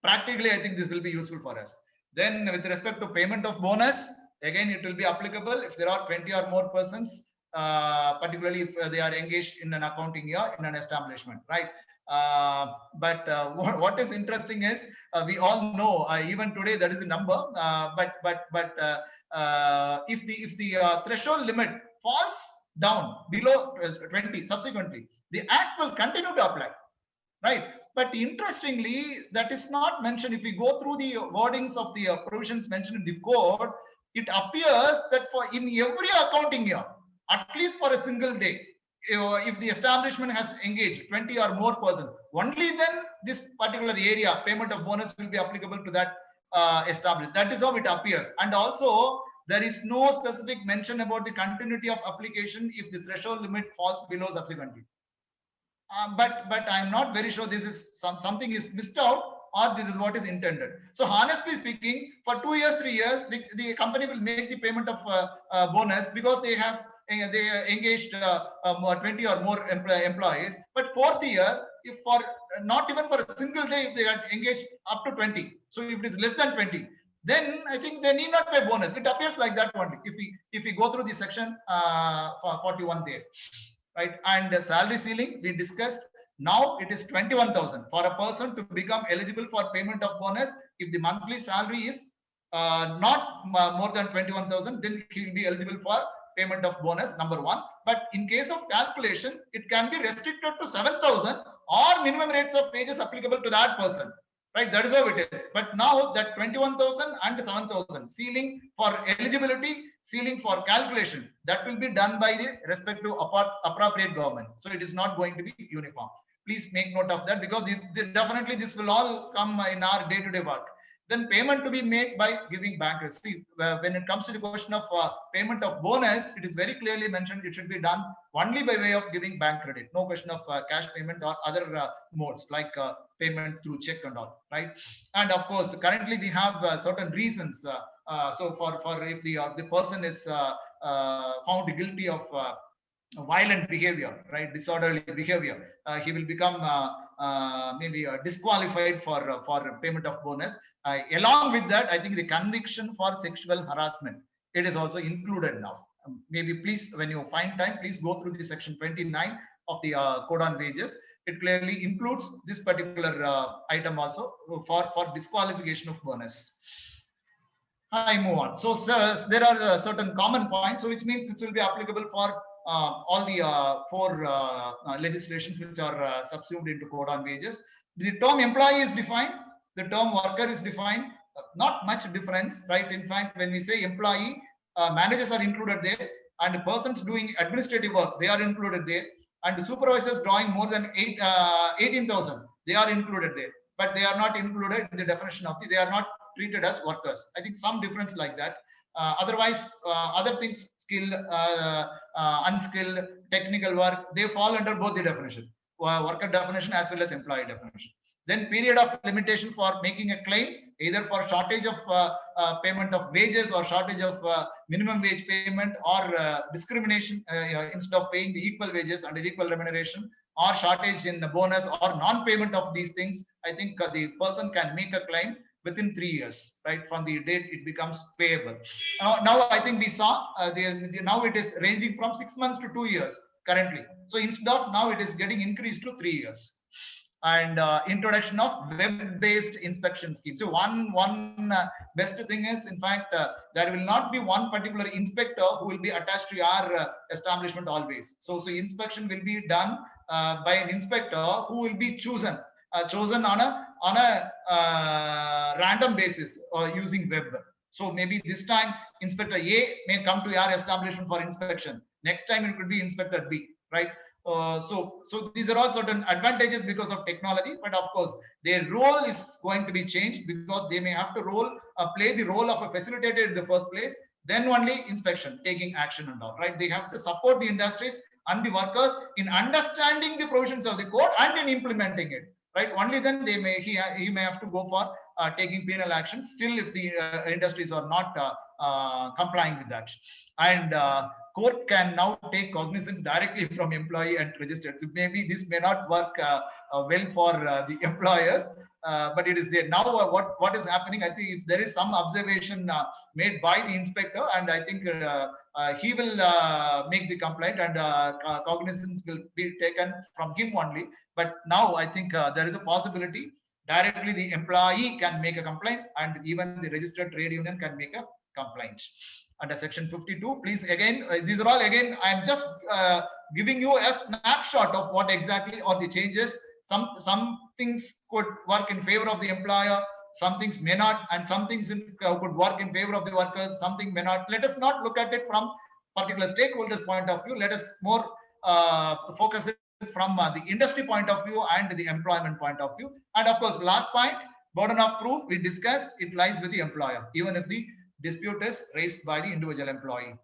Practically, I think this will be useful for us. Then with respect to payment of bonus, again, it will be applicable if there are 20 or more persons, particularly if they are engaged in an accounting year in an establishment, right? What is interesting is we all know even today that is a number, if the threshold limit falls down below 20 subsequently, the act will continue to apply, right? But interestingly, that is not mentioned. If we go through the wordings of the provisions mentioned in the code, it appears that for in every accounting year, at least for a single day, if the establishment has engaged 20 or more person, only then this particular area payment of bonus will be applicable to that established. That is how it appears. And also there is no specific mention about the continuity of application if the threshold limit falls below subsequently. But I'm not very sure this is something is missed out or this is what is intended. So honestly speaking, for 2 years, 3 years, the company will make the payment of bonus because they have engaged 20 or more employees. But fourth year, if for not even for a single day, if they are engaged up to 20, so if it is less than 20, then I think they need not pay bonus. It appears like that only. If we go through the section 41 there. Right, and the salary ceiling we discussed. Now it is 21,000 for a person to become eligible for payment of bonus. If the monthly salary is not more than 21,000, then he will be eligible for payment of bonus, number one. But in case of calculation, it can be restricted to 7,000 or minimum rates of wages applicable to that person. Right, that is how it is. But now that 21,000 and 7,000 ceiling for eligibility, ceiling for calculation, that will be done by the respective appropriate government. So it is not going to be uniform. Please make note of that, because definitely this will all come in our day-to-day work. Then payment to be made by giving bank receipts. See, when it comes to the question of payment of bonus, it is very clearly mentioned it should be done only by way of giving bank credit. No question of cash payment or other modes like payment through check and all, right? And of course, currently we have certain reasons. So for if the person is found guilty of violent behavior, right, disorderly behavior, he will become maybe disqualified for payment of bonus. Along with that, I think the conviction for sexual harassment, it is also included now. Maybe please, when you find time, please go through the section 29 of the code on wages. It clearly includes this particular item also for disqualification of bonus. I move on. So there are certain common points, so which means it will be applicable for all the four legislations which are subsumed into code on wages. The term employee is defined, the term worker is defined, not much difference, right? In fact, when we say employee, managers are included there, and persons doing administrative work, they are included there, and the supervisors drawing more than 18,000, they are included there, but they are not included in the definition of they are not treated as workers. I think some difference like that. Otherwise, other things, skilled, unskilled, technical work, they fall under both the definition, worker definition as well as employee definition. Then period of limitation for making a claim, either for shortage of payment of wages or shortage of minimum wage payment, or discrimination instead of paying the equal wages and equal remuneration, or shortage in the bonus or non-payment of these things. I think the person can make a claim within 3 years, right, from the date it becomes payable. Now I think we saw now it is ranging from 6 months to 2 years currently. So instead of now it is getting increased to 3 years. And introduction of web-based inspection scheme. So one best thing is, in fact, there will not be one particular inspector who will be attached to our establishment always. So inspection will be done by an inspector who will be chosen on a random basis using web. So maybe this time Inspector A may come to our establishment for inspection. Next time it could be Inspector B, right? So these are all certain advantages because of technology, but of course their role is going to be changed, because they may have to play the role of a facilitator in the first place, then only inspection, taking action and all, right? They have to support the industries and the workers in understanding the provisions of the code and in implementing it, right? Only then he may have to go for taking penal action, still if the industries are not complying with that. And court can now take cognizance directly from employee and registered. So maybe this may not work well for the employers, but it is there now. What is happening? I think if there is some observation made by the inspector, and I think he will make the complaint, and cognizance will be taken from him only. But now I think there is a possibility directly the employee can make a complaint, and even the registered trade union can make a complaint under section 52. Please, again, these are all, again, I am just giving you a snapshot of what exactly are the changes. Some things could work in favor of the employer, some things may not, and some things could work in favor of the workers, something may not. Let us not look at it from particular stakeholders point of view. Let us more focus it from the industry point of view and the employment point of view. And of course, last point, burden of proof, we discussed, it lies with the employer, even if the dispute is raised by the individual employee.